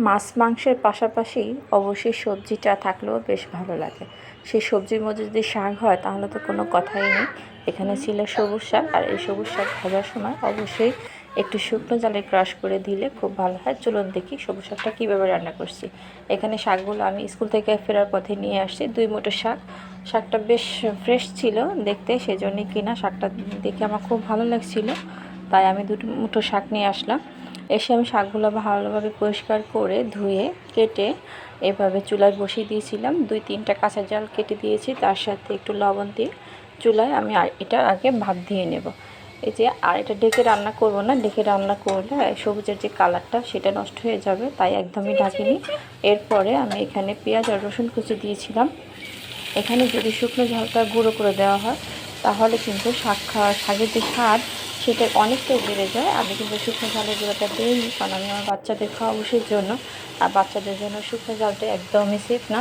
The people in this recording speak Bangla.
মাছ মাংসের পাশাপাশি অবশ্যই সবজিটা থাকলেও বেশ ভালো লাগে। সেই সবজির মধ্যে যদি শাক হয় তাহলে তো কোনো কথাই নেই। এখানে ছিল সবুজ শাক, আর এই সবুজ শাক ভাজার সময় অবশ্যই একটু শুকনো জালে ক্রাশ করে দিলে খুব ভালো হয়। চলুন দেখি সবুজ শাকটা কীভাবে রান্না করছি। এখানে শাকগুলো আমি স্কুল থেকে ফেরার পথে নিয়ে আসছি, 2 মুঠো শাক। শাকটা বেশ ফ্রেশ ছিল দেখতে, সেজন্যই কিনা। শাকটা দেখে আমার খুব ভালো লাগছিল, তাই আমি 2 মুঠো শাক নিয়ে আসলাম। এসে আমি শাকগুলো ভালোভাবে পরিষ্কার করে ধুয়ে কেটে এভাবে চুলায় বসিয়ে দিয়েছিলাম। 2-3টা কাঁচা জাল কেটে দিয়েছি, তার সাথে একটু লবণ দিয়ে চুলায় আমি এটা আগে ভাপ দিয়ে নেব। এই যে, আর এটা ডেকে রান্না করব না, ডেকে রান্না করলে সবুজের যে কালারটা সেটা নষ্ট হয়ে যাবে, তাই একদমই ঢাকিনি। এরপরে আমি এখানে পেঁয়াজ আর রসুন কুচি দিয়েছিলাম। এখানে যদি শুকনো ঝালটা গুঁড়ো করে দেওয়া হয় তাহলে কিন্তু শাকের যে স্বাদ সেটা অনেকটাই বেড়ে যায়। আমি কিন্তু শুকনো ঝালের গুঁড়োটা দিইনি, কারণ আমি আমার বাচ্চাদের খাওয়াবো জন্য, আর বাচ্চাদের জন্য শুকনো ঝালটা একদমই সেফ না।